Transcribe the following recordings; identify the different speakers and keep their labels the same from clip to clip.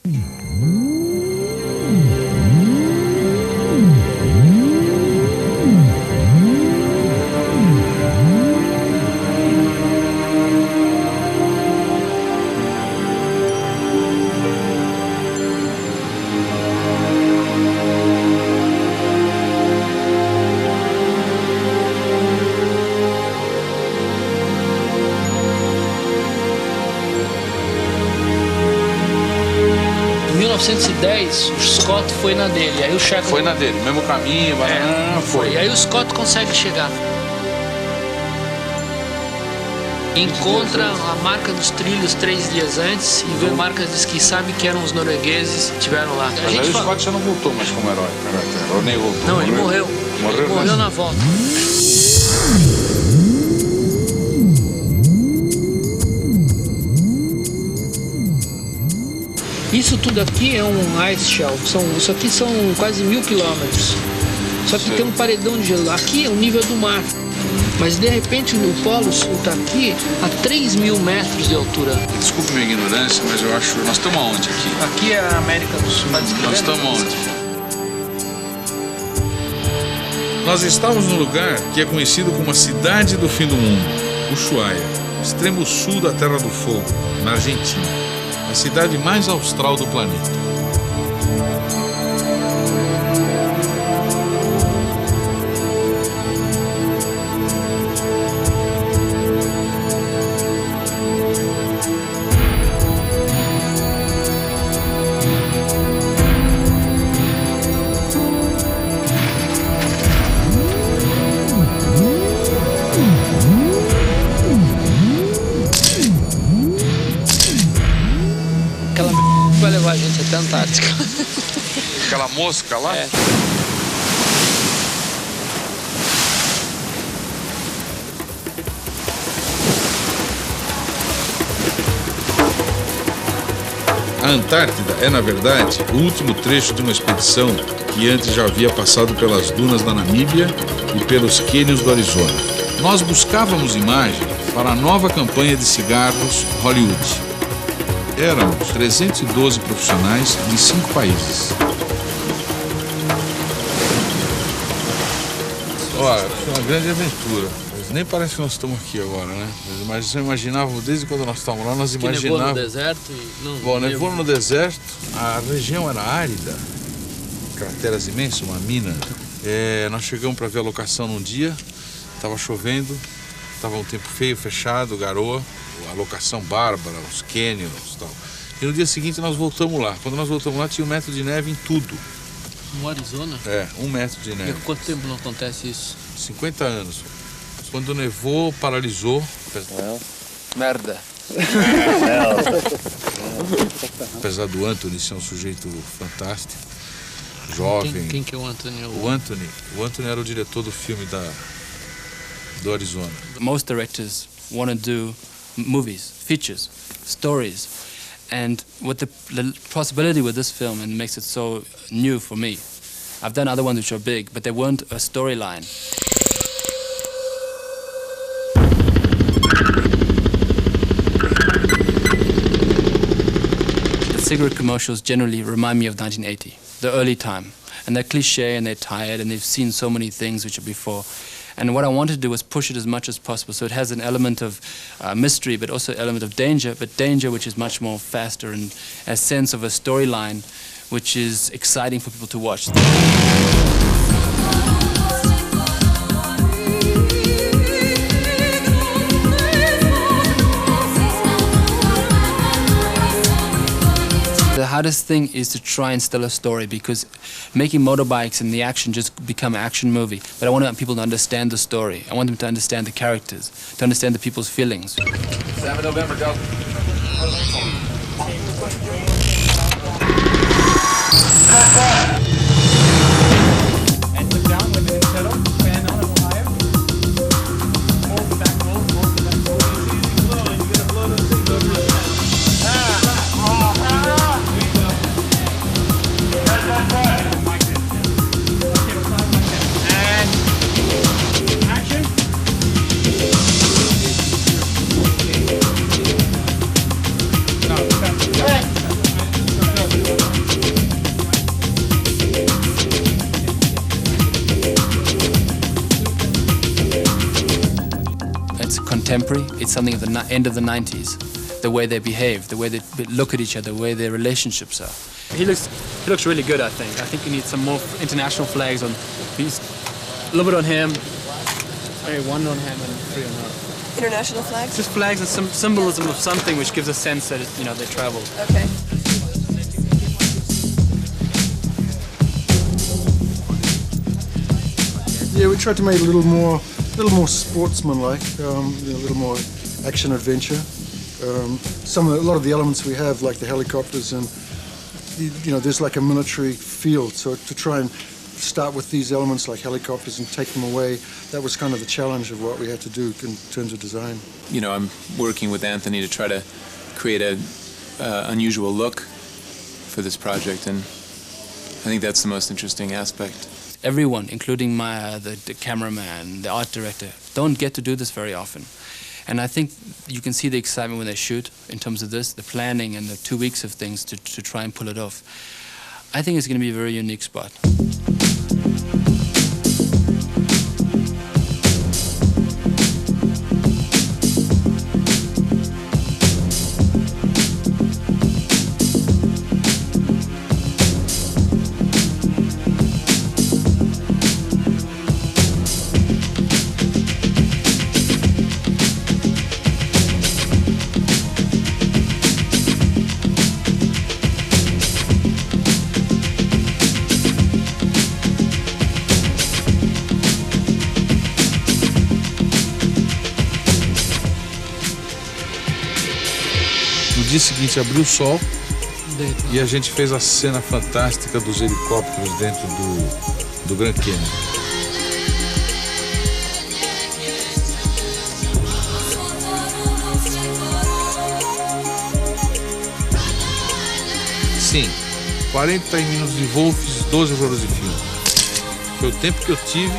Speaker 1: Em 1910, o Scott foi na dele, aí o Shackleton...
Speaker 2: Foi na dele, mesmo caminho,
Speaker 1: foi. E aí o Scott consegue chegar. Encontra a marca dos trilhos 3 dias antes e vê marcas de esqui, sabe que eram os noruegueses que estiveram lá.
Speaker 2: Mas aí o Scott já não voltou mais como herói, ou nem voltou?
Speaker 1: Não, ele morreu. Ele morreu na volta. Isso tudo aqui é um ice shelf, isso aqui são quase 1000 quilômetros. Só que tem um paredão de gelo. Aqui é o nível do mar. Mas de repente o Polo Sul está aqui a 3.000 metros de altura.
Speaker 2: Desculpe minha ignorância, mas eu acho... Nós estamos aonde aqui?
Speaker 1: Aqui é a América do Sul.
Speaker 2: Nós estamos aonde?
Speaker 3: Nós estamos num lugar que é conhecido como a cidade do fim do mundo, Ushuaia, extremo sul da Terra do Fogo, na Argentina. A cidade mais austral do planeta.
Speaker 1: Vai levar a gente até a Antártica.
Speaker 2: Aquela mosca lá?
Speaker 1: É.
Speaker 3: A Antártida é, na verdade, o último trecho de uma expedição que antes já havia passado pelas dunas da Namíbia e pelos cânions do Arizona. Nós buscávamos imagem para a nova campanha de cigarros Hollywood. Éramos 312 profissionais de 5 países.
Speaker 2: Olha, foi uma grande aventura. Mas nem parece que nós estamos aqui agora, né? Mas eu imaginava, desde quando nós estávamos lá, nós imaginávamos...
Speaker 1: Nevou no deserto e... Não,
Speaker 2: bom, nevou no deserto, a região era árida, crateras imensos, uma mina. Nós chegamos para ver a locação num dia, estava chovendo, estava um tempo feio, fechado, garoa. A locação bárbara, os cânions e tal. E no dia seguinte nós voltamos lá. Quando nós voltamos lá tinha 1 metro de neve em tudo.
Speaker 1: No Arizona?
Speaker 2: 1 metro de neve.
Speaker 1: E há quanto tempo não acontece isso?
Speaker 2: 50 anos. Quando nevou, paralisou.
Speaker 1: Merda.
Speaker 2: Apesar do Anthony ser um sujeito fantástico, jovem.
Speaker 1: Quem que é o Anthony?
Speaker 2: O Anthony era o diretor do filme do Arizona.
Speaker 4: Most directors want to do movies, features, stories, and what the possibility with this film and makes it so new for me. I've done other ones which are big, but they weren't a storyline. The cigarette commercials generally remind me of 1980, the early time, and they're cliche and they're tired and they've seen so many things which are before. And what I wanted to do was push it as much as possible. So it has an element of mystery, but also an element of danger, but danger which is much more faster and a sense of a storyline which is exciting for people to watch. The hardest thing is to try and tell a story, because making motorbikes and the action just become an action movie. But I want people to understand the story. I want them to understand the characters, to understand the people's feelings.
Speaker 2: 7 November, Delta.
Speaker 4: contemporary. It's something of the end of the 90s. The way they behave, the way they look at each other, the way their relationships are. He looks really good, I think. I think you need some more international flags on. A little bit on him. Maybe one on him and three on her.
Speaker 5: International flags?
Speaker 4: Just flags and some symbolism of something which gives a sense that they traveled.
Speaker 5: Okay.
Speaker 6: Yeah, we tried to make it a little more sportsman-like, a little more action adventure. A lot of the elements we have, like the helicopters, and there's like a military feel. So to try and start with these elements like helicopters and take them away, that was kind of the challenge of what we had to do in terms of design.
Speaker 7: I'm working with Anthony to try to create a unusual look for this project, and I think that's the most interesting aspect.
Speaker 4: Everyone, including the cameraman, the art director, don't get to do this very often. And I think you can see the excitement when they shoot in terms of this, the planning and the 2 weeks of things to try and pull it off. I think it's going to be a very unique spot.
Speaker 2: No dia seguinte abriu o sol e a gente fez a cena fantástica dos helicópteros dentro do Grand Canyon. Sim, 40 minutos de voo, fiz 12 horas de filme. Foi o tempo que eu tive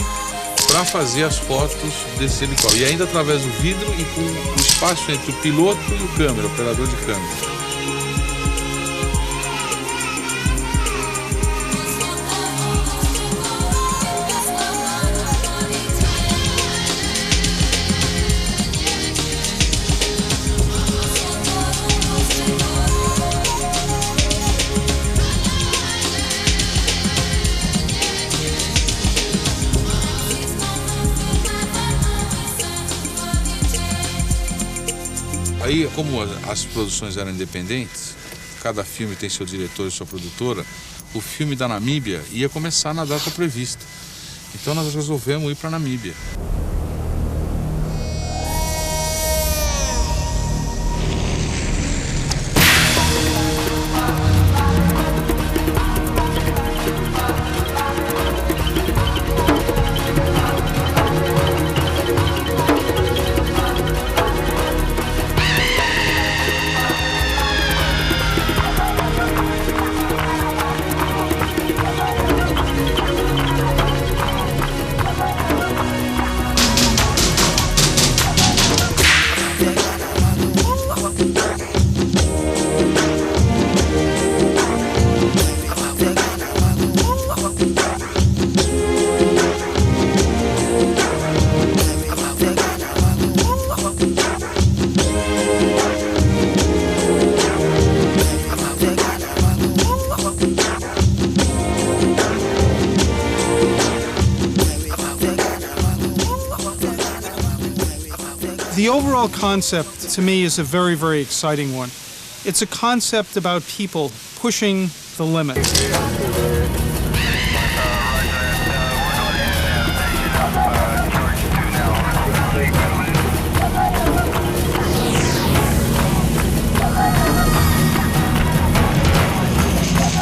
Speaker 2: para fazer as fotos desse helicóptero. E ainda através do vidro e com o espaço entre o piloto e o câmera, o operador de câmera. Aí, como as produções eram independentes, cada filme tem seu diretor e sua produtora, o filme da Namíbia ia começar na data prevista. Então nós resolvemos ir para a Namíbia.
Speaker 8: The overall concept, to me, is a very, very exciting one. It's a concept about people pushing the limit.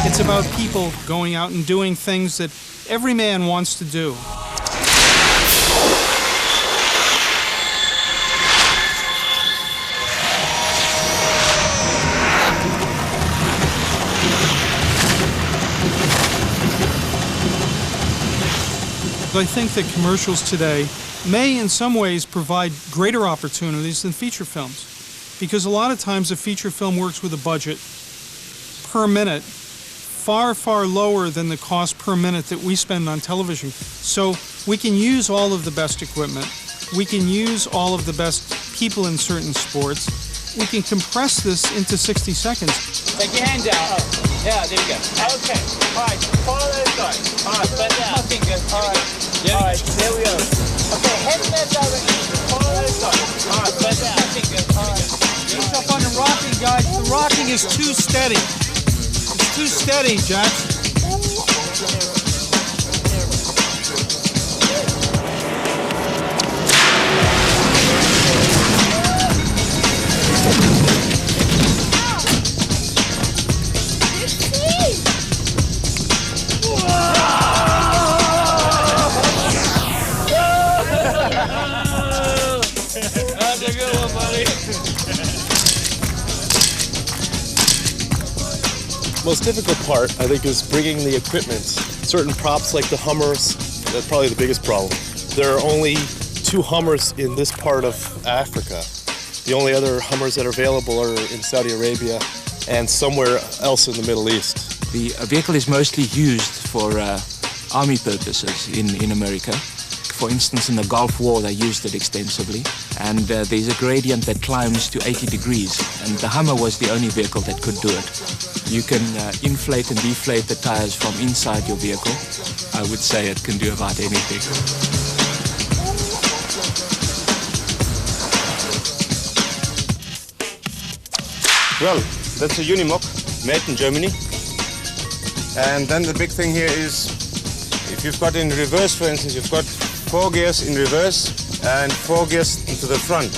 Speaker 8: It's about people going out and doing things that every man wants to do. I think that commercials today may in some ways provide greater opportunities than feature films, because a lot of times a feature film works with a budget per minute far, far lower than the cost per minute that we spend on television. So we can use all of the best equipment, we can use all of the best people in certain sports, we can compress this into 60 seconds.
Speaker 5: Take your hands out. Yeah, there you go. Okay. All right. Follow those guys. All right. Bend down. My fingers. All right. All right. There we go. Okay. Head in that direction. Follow those guys. All right. Bend down. My fingers. All right.
Speaker 8: Ease up on the rocking, guys. The rocking is too steady. It's too steady, Jack.
Speaker 9: Most difficult part, I think, is bringing the equipment. Certain props like the Hummers, that's probably the biggest problem. There are only 2 Hummers in this part of Africa. The only other Hummers that are available are in Saudi Arabia and somewhere else in the Middle East.
Speaker 10: The vehicle is mostly used for army purposes in America. For instance, in the Gulf War, they used it extensively. And there's a gradient that climbs to 80 degrees. And the Hummer was the only vehicle that could do it. You can inflate and deflate the tires from inside your vehicle. I would say it can do about anything.
Speaker 11: Well, that's a Unimog made in Germany. And then the big thing here is, if you've got in reverse, for instance, you've got 4 gears in reverse and 4 gears into the front.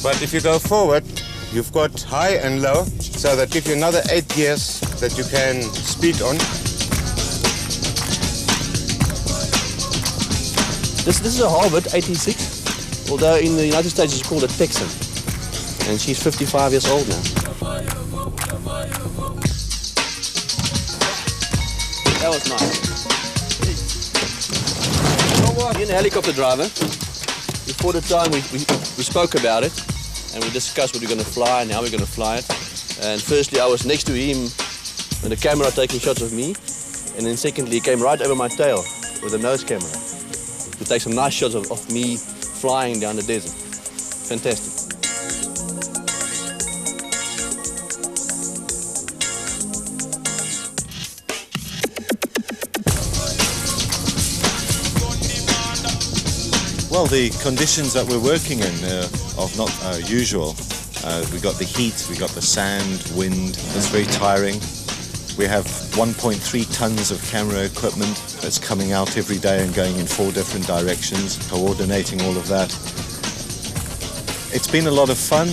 Speaker 11: But if you go forward, you've got high and low, so that give you another 8 gears that you can speed on.
Speaker 12: This is a Harvard 86, although in the United States it's called a Texan. And she's 55 years old now. That was nice. Being a helicopter driver, before the time we spoke about it, and we discussed what we're going to fly and how we're going to fly it. And firstly, I was next to him with the camera taking shots of me, and then secondly, he came right over my tail with a nose camera to take some nice shots of me flying down the desert. Fantastic.
Speaker 13: Well, the conditions that we're working in are not usual. We got the heat, we got the sand, wind. It's very tiring. We have 1.3 tons of camera equipment that's coming out every day and going in 4 different directions, coordinating all of that. It's been a lot of fun.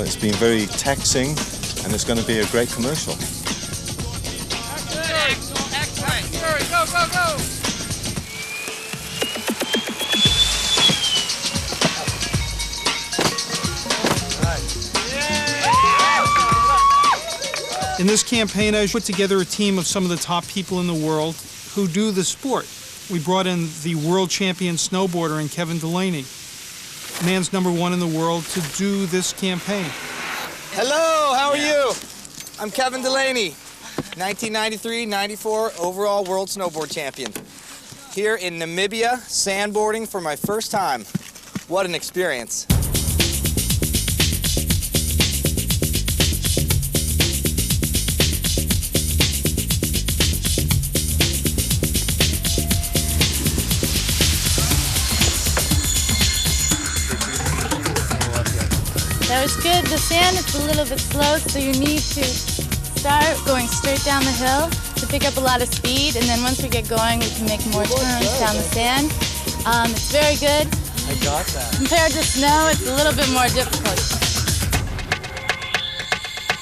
Speaker 13: It's been very taxing, and it's going to be a great commercial.
Speaker 5: Excellent. Go, go, go.
Speaker 8: In this campaign, I put together a team of some of the top people in the world who do the sport. We brought in the world champion snowboarder in Kevin Delaney, man's #1 in the world, to do this campaign.
Speaker 14: Hello, how are you? I'm Kevin Delaney, 1993-94 overall world snowboard champion. Here in Namibia, sandboarding for my first time. What an experience.
Speaker 15: That was good. The sand is a little bit slow, so you need to start going straight down the hill to pick up a lot of speed, and then once we get going, we can make more turns down the sand. It's very good.
Speaker 14: I got that.
Speaker 15: Compared to snow, it's a little bit more difficult.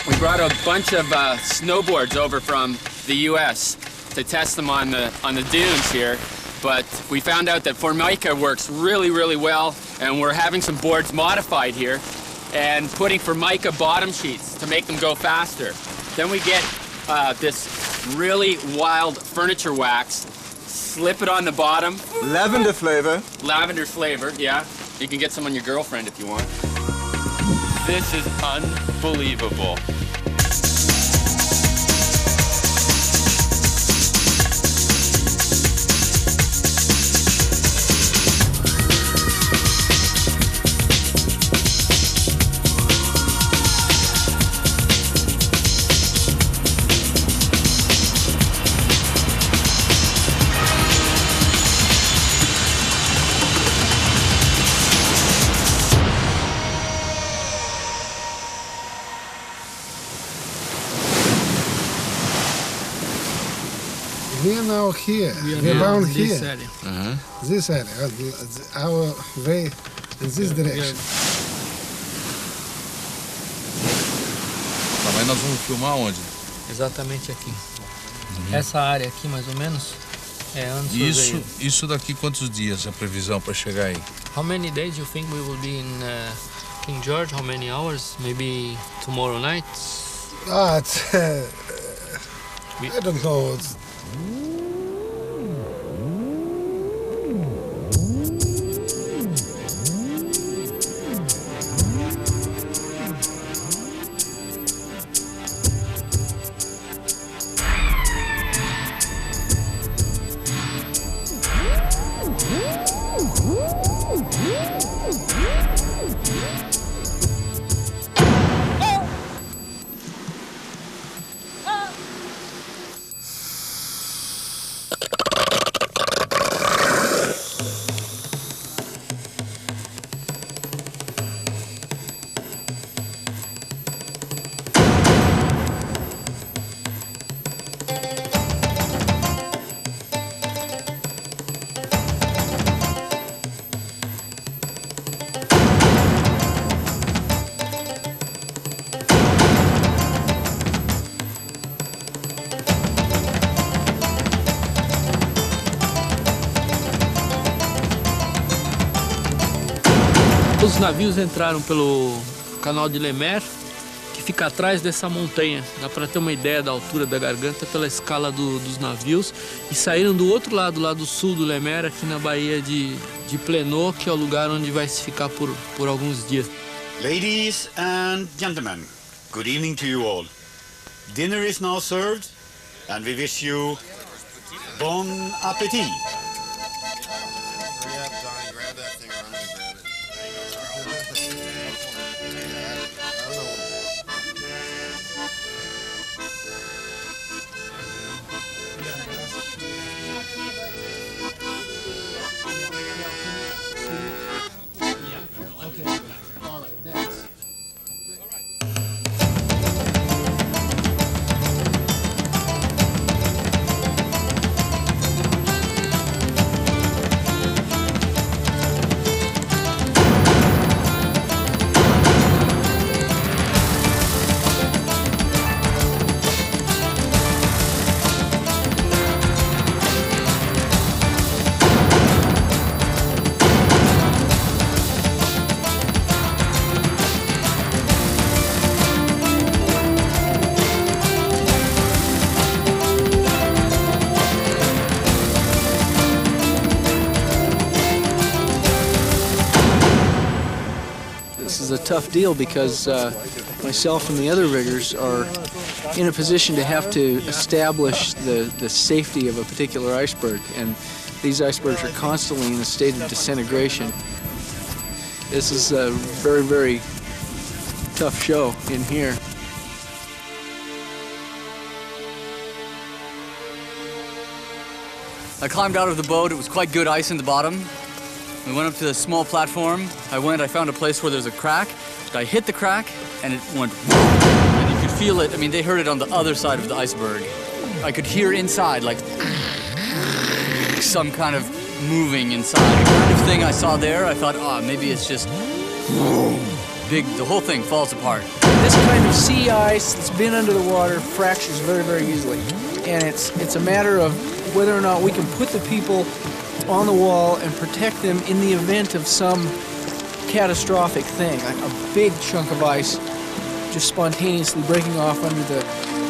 Speaker 16: We brought a bunch of snowboards over from the U.S. to test them on the dunes here, but we found out that Formica works really, really well, and we're having some boards modified here and putting Formica bottom sheets to make them go faster. Then we get this really wild furniture wax, slip it on the bottom.
Speaker 11: Lavender flavor.
Speaker 16: Lavender flavor, yeah. You can get some on your girlfriend if you want. This is unbelievable.
Speaker 17: We are now here. We are bound here. This area. Our way in this direction.
Speaker 2: Tá, mas nós vamos filmar onde?
Speaker 1: Exatamente aqui. Essa área aqui, mais ou menos, é antes.
Speaker 2: Isso daqui quantos dias a previsão para chegar aí?
Speaker 1: How many days you think we will be in King George? How many hours? Maybe tomorrow night?
Speaker 17: I don't know.
Speaker 1: Os navios entraram pelo canal de Lemaire, que fica atrás dessa montanha. Dá para ter uma ideia da altura da garganta pela escala dos navios. E saíram do outro lado, lá do sul do Lemaire, aqui na Baía de Plenot, que é o lugar onde vai se ficar por alguns dias.
Speaker 18: Ladies and gentlemen, good evening to you all. Dinner is now served, and we wish you bon appétit.
Speaker 19: This is a tough deal because myself and the other riggers are in a position to have to establish the safety of a particular iceberg, and these icebergs are constantly in a state of disintegration. This is a very, very tough show in here.
Speaker 20: I climbed out of the boat. It was quite good ice in the bottom. We went up to the small platform. I found a place where there's a crack. I hit the crack, and it went, and you could feel it. I mean, they heard it on the other side of the iceberg. I could hear inside, like, some kind of moving inside. The kind of thing I saw there, I thought, oh, maybe it's just big, the whole thing falls apart.
Speaker 19: This kind of sea ice that's been under the water fractures very, very easily. And it's a matter of whether or not we can put the people on the wall and protect them in the event of some catastrophic thing, like a big chunk of ice just spontaneously breaking off under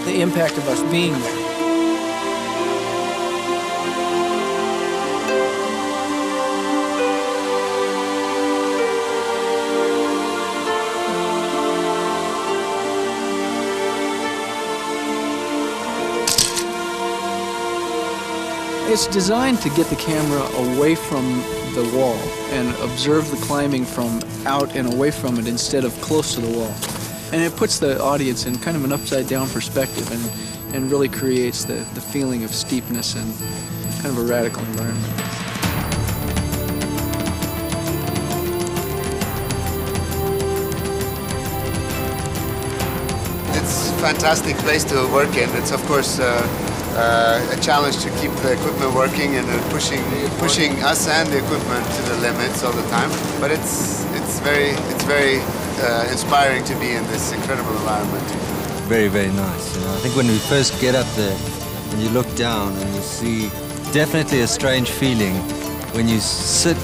Speaker 19: the impact of us being there. It's designed to get the camera away from the wall and observe the climbing from out and away from it instead of close to the wall. And it puts the audience in kind of an upside-down perspective and really creates the feeling of steepness and kind of a radical environment.
Speaker 21: It's a fantastic place to work in. It's, of course, a challenge to keep the equipment working and pushing us and the equipment to the limits all the time. But it's very inspiring to be in this incredible environment.
Speaker 22: Very, very nice. You know, I think when we first get up there and you look down and you see definitely a strange feeling when you sit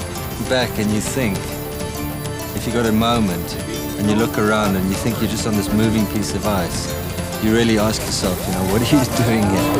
Speaker 22: back and you think, if you got a moment and you look around and you think you're just on this moving piece of ice, you really ask yourself, you know, what are you doing here?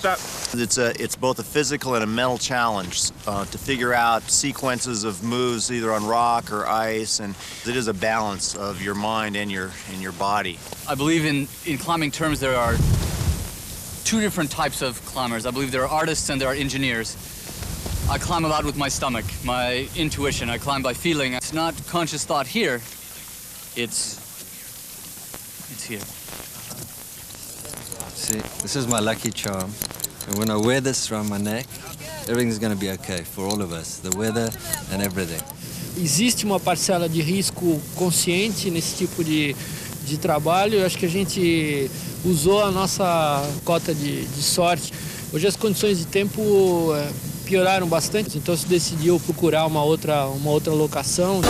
Speaker 23: Stop. It's both a physical and a mental challenge to figure out sequences of moves either on rock or ice, and it is a balance of your mind and your body.
Speaker 20: I believe in climbing terms there are two different types of climbers. I believe there are artists and there are engineers. I climb a lot with my stomach, my intuition. I climb by feeling. It's not conscious thought here. It's here.
Speaker 22: See, this is my lucky charm. And when I wear this around my neck, everything's going to be okay for all of us, the weather and everything.
Speaker 1: Existe uma parcela de risco consciente nesse tipo de trabalho. Eu acho que a gente usou a nossa cota de sorte. Hoje as condições de tempo pioraram bastante, então se decidiu procurar uma outra locação.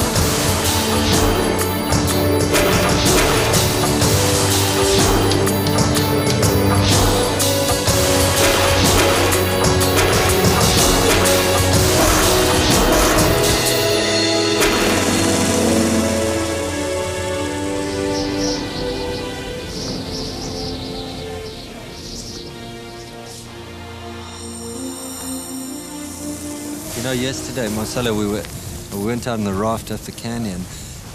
Speaker 22: You know, yesterday, Marcelo, we went out on the raft up the canyon,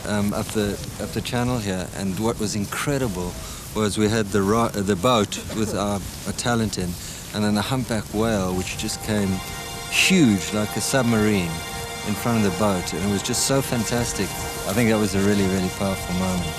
Speaker 22: up the channel here, and what was incredible was we had the boat with our talent in, and then a humpback whale which just came huge like a submarine in front of the boat, and it was just so fantastic. I think that was a really, really powerful moment.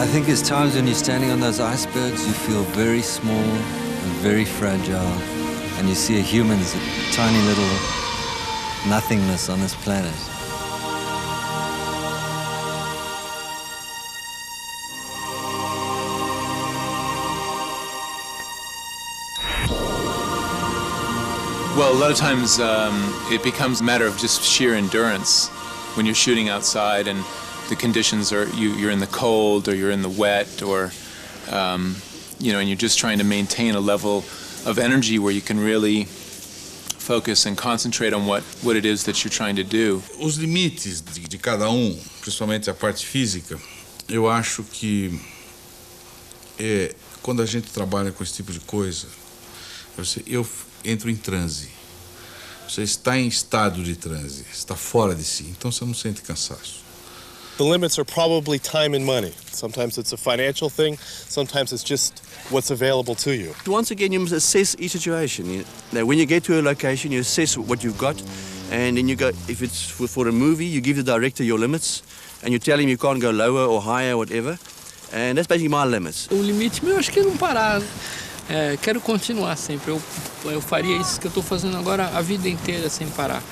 Speaker 22: I think there's times when you're standing on those icebergs, you feel very small and very fragile, and you see a human as a tiny little nothingness on this planet.
Speaker 7: Well, a lot of times it becomes a matter of just sheer endurance when you're shooting outside and the conditions are, you're in the cold or you're in the wet or, you know, and you're just trying to maintain a level of energy where you can really focus and concentrate on what it is that you're trying to do.
Speaker 3: Os limites de cada principalmente a parte física, eu acho que quando a gente trabalha com esse tipo de coisa, eu entro em transe. Você está em estado de transe, está fora de si, então você não sente cansaço.
Speaker 9: The limits are probably time and money. Sometimes it's a financial thing, sometimes it's just what's available to you.
Speaker 12: Once again, you must assess each situation. Now, when you get to a location, you assess what you've got, and then you go, if it's for a movie, you give the director your limits, and you tell him you can't go lower or higher, whatever, and that's basically my limits.
Speaker 1: O limite meu, acho que é não parar. Quero continuar sempre. Eu faria isso que eu estou fazendo agora a vida inteira sem parar.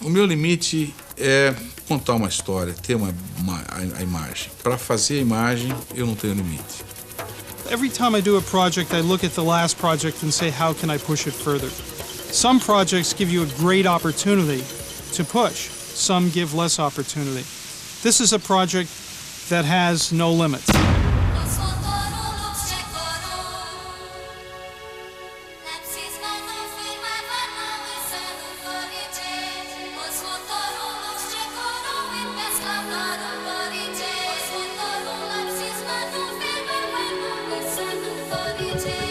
Speaker 3: O meu limite é contar uma história, ter a imagem. Para fazer a imagem, eu não tenho limite.
Speaker 8: Every time I do a project, I look at the last project and say, how can I push it further? Some projects give you a great opportunity to push. Some give less opportunity. This is a project that has no limits.
Speaker 4: waiting.